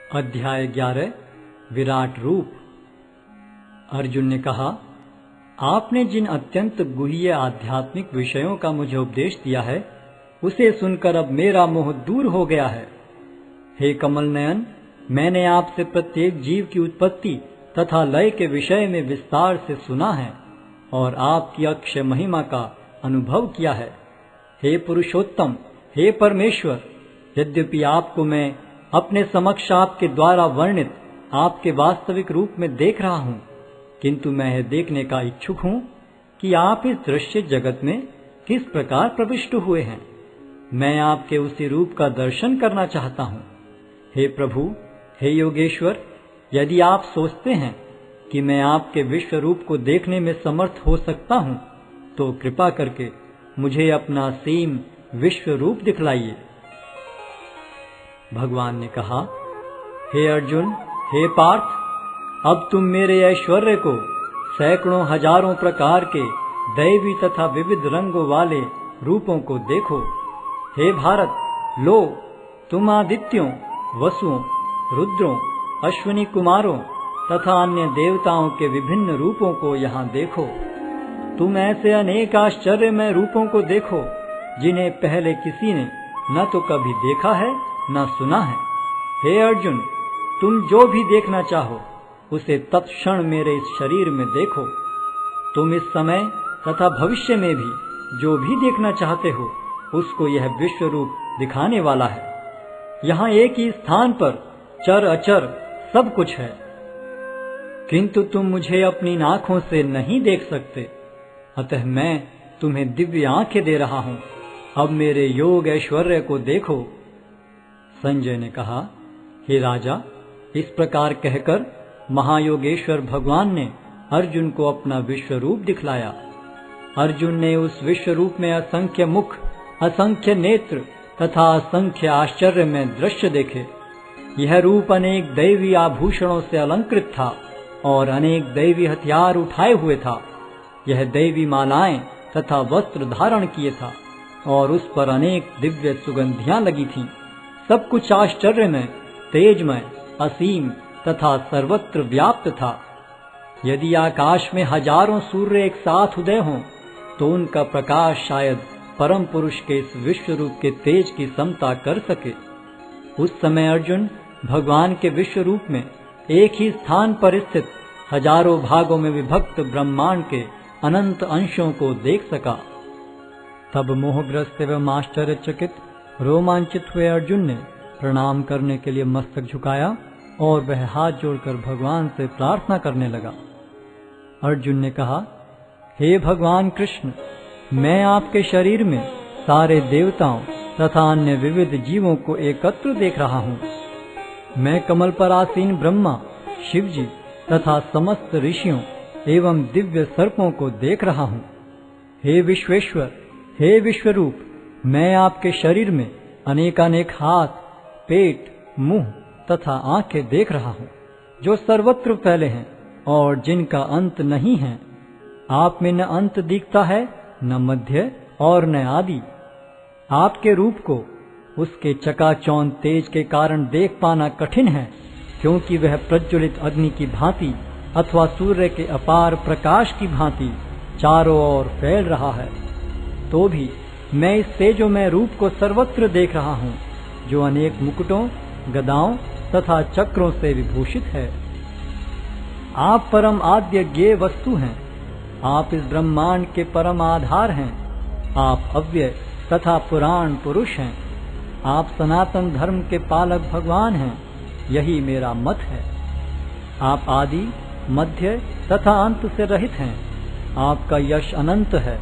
अध्याय 11 विराट रूप। अर्जुन ने कहा, आपने जिन अत्यंत गुह्य आध्यात्मिक विषयों का मुझे उपदेश दिया है, उसे सुनकर अब मेरा मोह दूर हो गया है। हे कमल नयन, मैंने आपसे प्रत्येक जीव की उत्पत्ति तथा लय के विषय में विस्तार से सुना है और आपकी अक्षय महिमा का अनुभव किया है। हे पुरुषोत्तम, हे परमेश्वर, यद्यपि आपको मैं अपने समक्ष आपके द्वारा वर्णित आपके वास्तविक रूप में देख रहा हूँ, किंतु मैं यह देखने का इच्छुक हूँ कि आप इस दृश्य जगत में किस प्रकार प्रविष्ट हुए हैं। मैं आपके उसी रूप का दर्शन करना चाहता हूँ। हे प्रभु, हे योगेश्वर, यदि आप सोचते हैं कि मैं आपके विश्व रूप को देखने में समर्थ हो सकता हूँ, तो कृपा करके मुझे अपना असीम विश्व रूप दिखलाइए। भगवान ने कहा, हे अर्जुन, हे पार्थ, अब तुम मेरे ऐश्वर्य को सैकड़ों हजारों प्रकार के दैवी तथा विविध रंगों वाले रूपों को देखो। हे भारत, लो, तुम आदित्यों, वसुओं, रुद्रों, अश्विनी कुमारों तथा अन्य देवताओं के विभिन्न रूपों को यहाँ देखो। तुम ऐसे अनेक आश्चर्यमय रूपों को देखो जिन्हें पहले किसी ने न तो कभी देखा है न सुना है। हे अर्जुन, तुम जो भी देखना चाहो उसे तत्क्षण मेरे इस शरीर में देखो। तुम इस समय तथा भविष्य में भी जो भी देखना चाहते हो उसको यह विश्व रूप दिखाने वाला है। यहाँ एक ही स्थान पर चर अचर सब कुछ है, किंतु तुम मुझे अपनी आंखों से नहीं देख सकते, अतः मैं तुम्हें दिव्य आंखें दे रहा हूँ। अब मेरे योग ऐश्वर्य को देखो। संजय ने कहा, हे राजा, इस प्रकार कहकर महायोगेश्वर भगवान ने अर्जुन को अपना विश्व रूप दिखलाया। अर्जुन ने उस विश्व रूप में असंख्य मुख, असंख्य नेत्र तथा असंख्य आश्चर्य में दृश्य देखे। यह रूप अनेक दैवी आभूषणों से अलंकृत था और अनेक दैवी हथियार उठाए हुए था। यह दैवी मालाएं तथा वस्त्र धारण किए था और उस पर अनेक दिव्य सुगंधियां लगी थीं। सब कुछ आश्चर्यमय, तेजमय, असीम तथा सर्वत्र व्याप्त था। यदि आकाश में हजारों सूर्य एक साथ उदय हों, तो उनका प्रकाश शायद परम पुरुष के इस विश्व रूप के तेज की समता कर सके। उस समय अर्जुन भगवान के विश्व रूप में एक ही स्थान पर स्थित हजारों भागों में विभक्त ब्रह्मांड के अनंत अंशों को देख सका। तब मोहग्रस्त एवं आश्चर्यचकित रोमांचित हुए अर्जुन ने प्रणाम करने के लिए मस्तक झुकाया और वह हाथ जोड़कर भगवान से प्रार्थना करने लगा। अर्जुन ने कहा, हे भगवान कृष्ण, मैं आपके शरीर में सारे देवताओं तथा अन्य विविध जीवों को एकत्र देख रहा हूँ। मैं कमल पर आसीन ब्रह्मा, शिवजी तथा समस्त ऋषियों एवं दिव्य सर्पों को देख रहा हूँ। हे विश्वेश्वर, हे विश्वरूप, मैं आपके शरीर में अनेकानेक हाथ, पेट, मुंह तथा आंखें देख रहा हूँ, जो सर्वत्र फैले हैं और जिनका अंत नहीं है। आप में न अंत दिखता है, न मध्य और न आदि। आपके रूप को उसके चकाचौंध तेज के कारण देख पाना कठिन है, क्योंकि वह प्रज्वलित अग्नि की भांति अथवा सूर्य के अपार प्रकाश की भांति चारों ओर फैल रहा है। तो भी मैं इस तेजोमय रूप को सर्वत्र देख रहा हूँ, जो अनेक मुकुटों, गदाओं तथा चक्रों से विभूषित है। आप परम आद्य ज्ञेय वस्तु हैं। आप इस ब्रह्मांड के परम आधार हैं। आप अव्यय तथा पुराण पुरुष हैं। आप सनातन धर्म के पालक भगवान हैं। यही मेरा मत है। आप आदि, मध्य तथा अंत से रहित हैं। आपका यश अनंत है।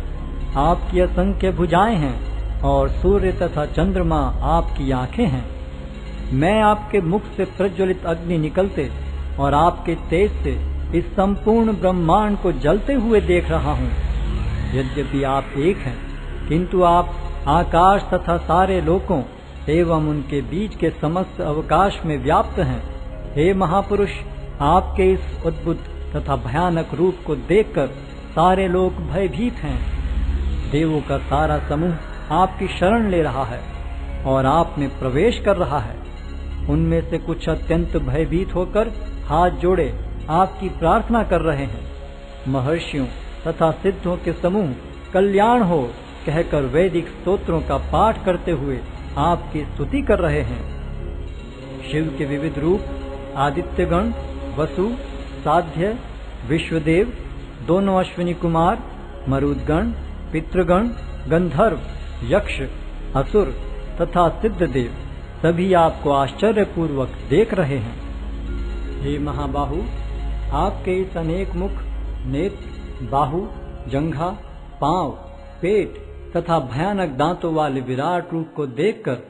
आपकी असंख्य भुजाएं हैं और सूर्य तथा चंद्रमा आपकी आंखें हैं। मैं आपके मुख से प्रज्वलित अग्नि निकलते और आपके तेज से इस संपूर्ण ब्रह्मांड को जलते हुए देख रहा हूँ। यद्यपि आप एक हैं, किंतु आप आकाश तथा सारे लोकों एवं उनके बीच के समस्त अवकाश में व्याप्त हैं। हे महापुरुष, आपके इस अद्भुत तथा भयानक रूप को देखकर सारे लोग भयभीत हैं। देवों का सारा समूह आपकी शरण ले रहा है और आप में प्रवेश कर रहा है। उनमें से कुछ अत्यंत भयभीत होकर हाथ जोड़े आपकी प्रार्थना कर रहे हैं। महर्षियों तथा सिद्धों के समूह कल्याण हो कहकर वैदिक स्तोत्रों का पाठ करते हुए आपकी स्तुति कर रहे हैं। शिव के विविध रूप आदित्यगण, वसु, साध्य, विश्वदेव, दोनों अश्विनी कुमार, मरुदगण, पितृगण, गंधर्व, यक्ष, असुर तथा सिद्धदेव सभी आपको आश्चर्यपूर्वक देख रहे हैं। हे महाबाहु, आपके इस अनेक मुख, नेत्र, बाहु, जंघा, पांव, पेट तथा भयानक दांतों वाले विराट रूप को देखकर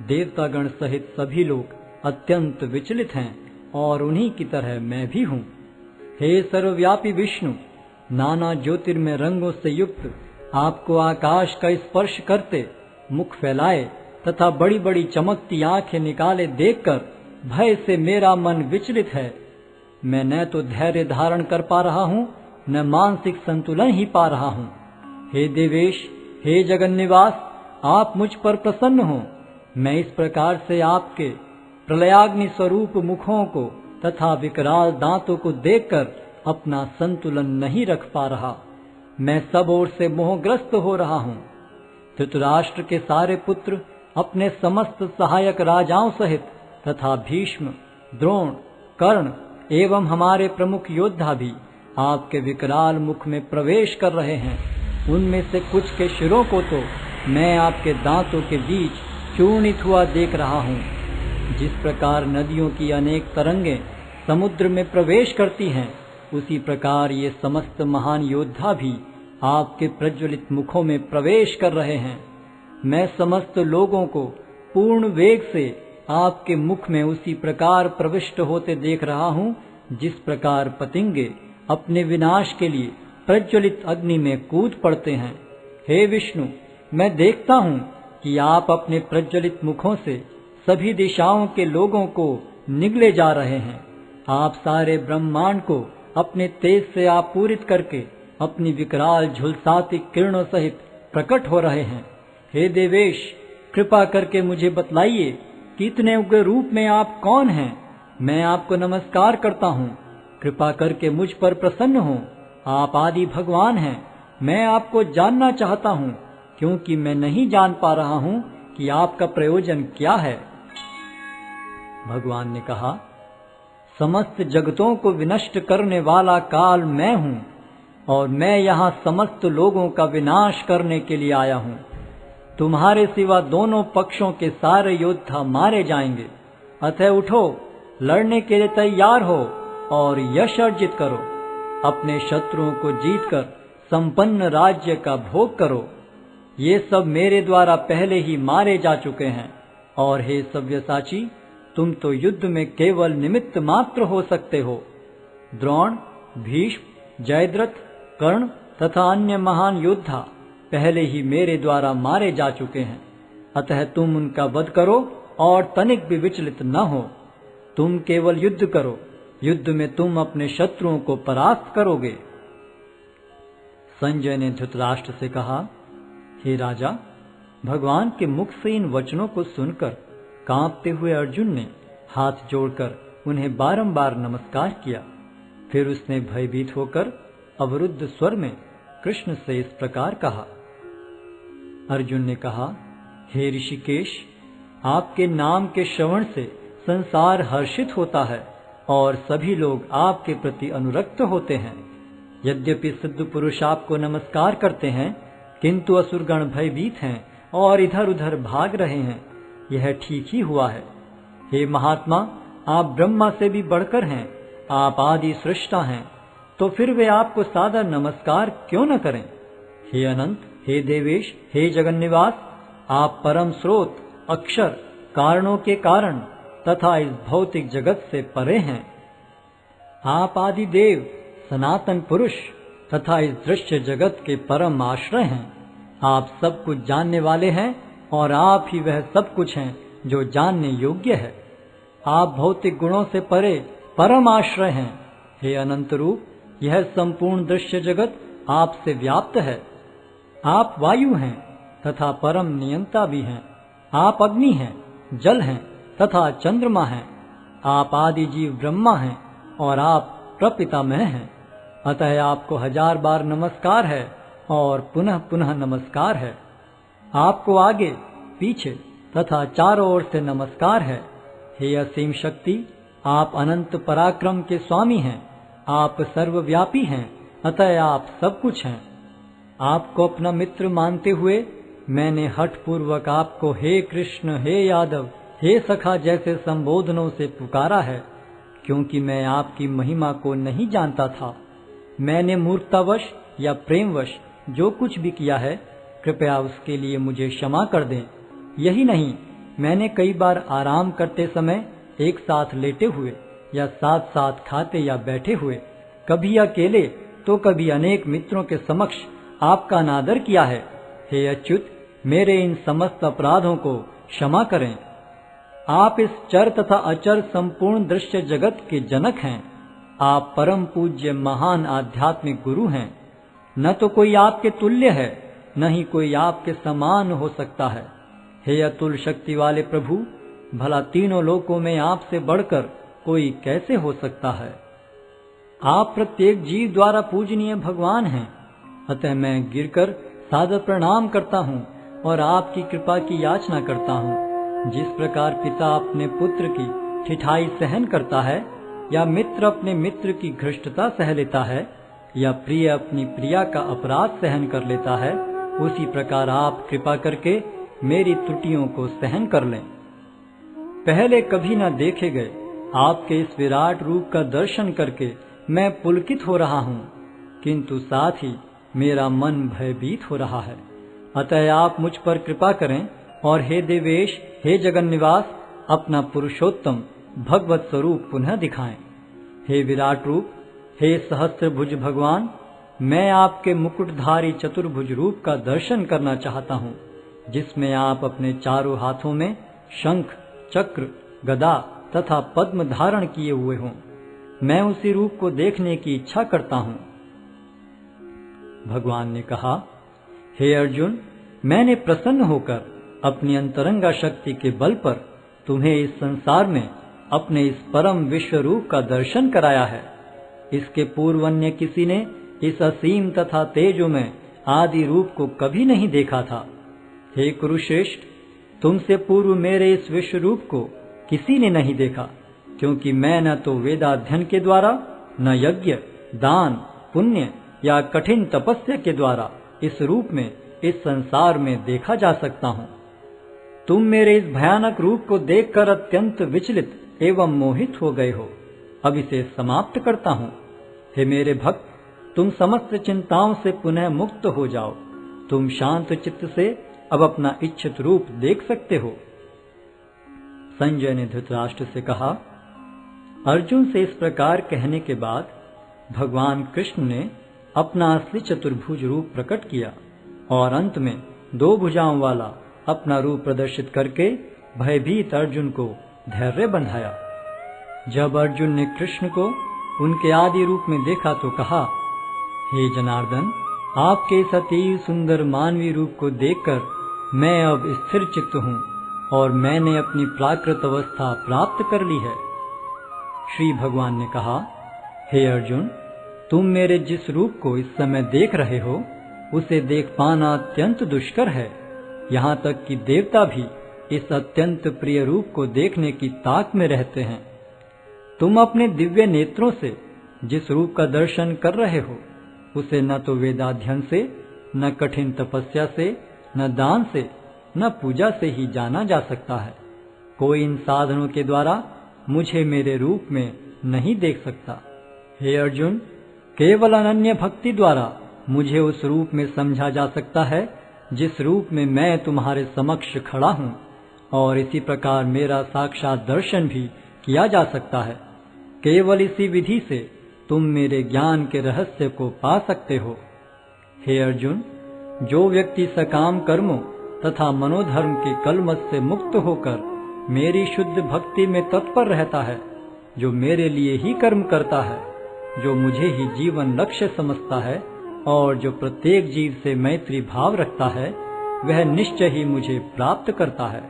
देवतागण सहित सभी लोग अत्यंत विचलित हैं और उन्हीं की तरह मैं भी हूँ। हे सर्वव्यापी विष्णु, नाना ज्योतिर्मय रंगों से युक्त आपको आकाश का स्पर्श करते, मुख फैलाए तथा बड़ी बड़ी चमकती आंखें निकाले देखकर भय से मेरा मन विचलित है। मैं न तो धैर्य धारण कर पा रहा हूँ, न मानसिक संतुलन ही पा रहा हूँ। हे देवेश, हे जगन्निवास, आप मुझ पर प्रसन्न हो। मैं इस प्रकार से आपके प्रलयाग्नि स्वरूप मुखों को तथा विकराल दांतों को देखकर अपना संतुलन नहीं रख पा रहा। मैं सब ओर से मोहग्रस्त हो रहा हूँ। धृतराष्ट्र के सारे पुत्र अपने समस्त सहायक राजाओं सहित तथा भीष्म, द्रोण, कर्ण एवं हमारे प्रमुख योद्धा भी आपके विकराल मुख में प्रवेश कर रहे हैं। उनमें से कुछ के शिरों को तो मैं आपके दांतों के बीच चूर्णित हुआ देख रहा हूँ। जिस प्रकार नदियों की अनेक तरंगें समुद्र में प्रवेश करती हैं, उसी प्रकार ये समस्त महान योद्धा भी आपके प्रज्वलित मुखों में प्रवेश कर रहे हैं। मैं समस्त लोगों को पूर्ण वेग से आपके मुख में उसी प्रकार प्रविष्ट होते देख रहा हूँ, जिस प्रकार पतंगे अपने विनाश के लिए प्रज्वलित अग्नि में कूद पड़ते हैं। हे विष्णु, मैं देखता हूँ कि आप अपने प्रज्वलित मुखों से सभी दिशाओं के लोगों को निगले जा रहे हैं। आप सारे ब्रह्मांड को अपने तेज से आपूरित करके अपनी विकराल झुलसाती किरणों सहित प्रकट हो रहे हैं। हे देवेश, कृपा करके मुझे बतलाइए कि इतने उग्र रूप में आप कौन हैं। मैं आपको नमस्कार करता हूँ, कृपा करके मुझ पर प्रसन्न हो। आप आदि भगवान हैं। मैं आपको जानना चाहता हूँ, क्योंकि मैं नहीं जान पा रहा हूँ कि आपका प्रयोजन क्या है। भगवान ने कहा, समस्त जगतों को विनष्ट करने वाला काल मैं हूँ और मैं यहाँ समस्त लोगों का विनाश करने के लिए आया हूँ। तुम्हारे सिवा दोनों पक्षों के सारे योद्धा मारे जाएंगे। अतः उठो, लड़ने के लिए तैयार हो और यश अर्जित करो। अपने शत्रुओं को जीतकर संपन्न राज्य का भोग करो। ये सब मेरे द्वारा पहले ही मारे जा चुके हैं। और हे सव्यसाची, तुम तो युद्ध में केवल निमित्त मात्र हो सकते हो। द्रोण, भीष्म, जयद्रथ, कर्ण तथा अन्य महान योद्धा पहले ही मेरे द्वारा मारे जा चुके हैं। अतः तुम उनका वध करो और तनिक भी विचलित न हो। तुम केवल युद्ध करो। युद्ध में तुम अपने शत्रुओं को परास्त करोगे। संजय ने धृतराष्ट्र से कहा, हे राजा, भगवान के मुख से इन वचनों को सुनकर कांपते हुए अर्जुन ने हाथ जोड़कर उन्हें बारंबार नमस्कार किया। फिर उसने भयभीत होकर अवरुद्ध स्वर में कृष्ण से इस प्रकार कहा। अर्जुन ने कहा, हे ऋषिकेश, आपके नाम के श्रवण से संसार हर्षित होता है और सभी लोग आपके प्रति अनुरक्त होते हैं। यद्यपि सिद्ध पुरुष आपको नमस्कार करते हैं, किंतु असुरगण भयभीत हैं और इधर उधर भाग रहे हैं। यह ठीक ही हुआ है। हे महात्मा, आप ब्रह्मा से भी बढ़कर हैं। आप आदि सृष्टा हैं, तो फिर वे आपको सादर नमस्कार क्यों न करें। हे अनंत, हे देवेश, हे जगन्निवास, आप परम स्रोत, अक्षर, कारणों के कारण तथा इस भौतिक जगत से परे हैं। आप आदि देव, सनातन पुरुष तथा इस दृश्य जगत के परम आश्रय हैं। आप सब कुछ जानने वाले हैं और आप ही वह सब कुछ हैं जो जानने योग्य है। आप भौतिक गुणों से परे परम आश्रय हैं। हे अनंत रूप, यह संपूर्ण दृश्य जगत आपसे व्याप्त है। आप वायु हैं तथा परम नियंता भी हैं। आप अग्नि हैं, जल हैं तथा चंद्रमा हैं। आप आदि जीव ब्रह्मा हैं और आप प्रपितामह हैं। अतः आपको 1000 बार नमस्कार है और पुनः पुनः नमस्कार है। आपको आगे पीछे तथा चारों ओर से नमस्कार है। हे असीम शक्ति, आप अनंत पराक्रम के स्वामी हैं। आप सर्वव्यापी हैं, अतः आप सब कुछ हैं। आपको अपना मित्र मानते हुए मैंने हठपूर्वक आपको हे कृष्ण, हे यादव, हे सखा जैसे संबोधनों से पुकारा है, क्योंकि मैं आपकी महिमा को नहीं जानता था। मैंने मूर्खतावश या प्रेमवश जो कुछ भी किया है, कृपया उसके लिए मुझे क्षमा कर दें। यही नहीं, मैंने कई बार आराम करते समय एक साथ लेटे हुए या साथ साथ खाते या बैठे हुए, कभी अकेले तो कभी अनेक मित्रों के समक्ष आपका अनादर किया है। हे अच्युत, मेरे इन समस्त अपराधों को क्षमा करें। आप इस चर तथा अचर संपूर्ण दृश्य जगत के जनक हैं। आप परम पूज्य महान आध्यात्मिक गुरु हैं। न तो कोई आपके तुल्य है, न ही कोई आपके समान हो सकता है। हे अतुल शक्ति वाले प्रभु, भला तीनों लोकों में आपसे बढ़कर कोई कैसे हो सकता है। आप प्रत्येक जीव द्वारा पूजनीय भगवान हैं। अतः मैं गिरकर सादर प्रणाम करता हूँ और आपकी कृपा की याचना करता हूँ। जिस प्रकार पिता अपने पुत्र की ठिठाई सहन करता है, या मित्र अपने मित्र की घृष्टता सह लेता है, या प्रिय अपनी प्रिया का अपराध सहन कर लेता है, उसी प्रकार आप कृपा करके मेरी त्रुटियों को सहन कर लें। पहले कभी न देखे गए आपके इस विराट रूप का दर्शन करके मैं पुलकित हो रहा हूँ, किंतु साथ ही मेरा मन भयभीत हो रहा है। अतः आप मुझ पर कृपा करें और हे देवेश, हे जगन निवास, अपना पुरुषोत्तम भगवत स्वरूप पुनः दिखाएं। हे विराट रूप, हे सहस्त्रभुज भगवान, मैं आपके मुकुटधारी चतुर्भुज रूप का दर्शन करना चाहता हूँ, जिसमें आप अपने चारों हाथों में शंख, चक्र, गदा तथा पद्म धारण किए हुए हों। मैं उसी रूप को देखने की इच्छा करता हूँ। भगवान ने कहा, हे अर्जुन, मैंने प्रसन्न होकर अपनी अंतरंगा शक्ति के बल पर तुम्हें इस संसार में अपने इस परम विश्व रूप का दर्शन कराया है। इसके पूर्व अन्य किसी ने इस असीम तथा तेजोमय आदि रूप को कभी नहीं देखा था। हे कुरुश्रेष्ठ, तुमसे पूर्व मेरे इस विश्व रूप को किसी ने नहीं देखा, क्योंकि मैं न तो वेदाध्ययन के द्वारा, न यज्ञ, दान, पुण्य या कठिन तपस्या के द्वारा इस रूप में इस संसार में देखा जा सकता हूँ। तुम मेरे इस भयानक रूप को देखकर अत्यंत विचलित एवं मोहित हो गए हो। अब इसे समाप्त करता हूँ। हे मेरे भक्त, तुम समस्त चिंताओं से पुनः मुक्त हो जाओ। तुम शांत चित्त से अब अपना इच्छित रूप देख सकते हो। संजय ने धृतराष्ट्र से कहा। अर्जुन से इस प्रकार कहने के बाद भगवान कृष्ण ने अपना असली चतुर्भुज रूप प्रकट किया और अंत में 2 भुजाओं वाला अपना रूप प्रदर्शित करके भयभीत अर्जुन को धैर्य बंधाया। जब अर्जुन ने कृष्ण को उनके आदि रूप में देखा तो कहा, हे जनार्दन, आपके इस अति सुंदर मानवीय रूप को देखकर मैं अब स्थिर चित्त हूँ और मैंने अपनी प्राकृत अवस्था प्राप्त कर ली है। श्री भगवान ने कहा, हे अर्जुन, तुम मेरे जिस रूप को इस समय देख रहे हो, उसे देख पाना अत्यंत दुष्कर है। यहाँ तक कि देवता भी इस अत्यंत प्रिय रूप को देखने की ताक में रहते हैं। तुम अपने दिव्य नेत्रों से जिस रूप का दर्शन कर रहे हो, उसे न तो वेदाध्ययन से, न कठिन तपस्या से, न दान से, न पूजा से ही जाना जा सकता है। कोई इन साधनों के द्वारा मुझे मेरे रूप में नहीं देख सकता। हे अर्जुन, केवल अनन्य भक्ति द्वारा मुझे उस रूप में समझा जा सकता है जिस रूप में मैं तुम्हारे समक्ष खड़ा हूँ, और इसी प्रकार मेरा साक्षात दर्शन भी किया जा सकता है। केवल इसी विधि से तुम मेरे ज्ञान के रहस्य को पा सकते हो। हे अर्जुन, जो व्यक्ति सकाम कर्मों तथा मनोधर्म के कलमश से मुक्त होकर मेरी शुद्ध भक्ति में तत्पर रहता है, जो मेरे लिए ही कर्म करता है, जो मुझे ही जीवन लक्ष्य समझता है और जो प्रत्येक जीव से मैत्री भाव रखता है, वह निश्चय ही मुझे प्राप्त करता है।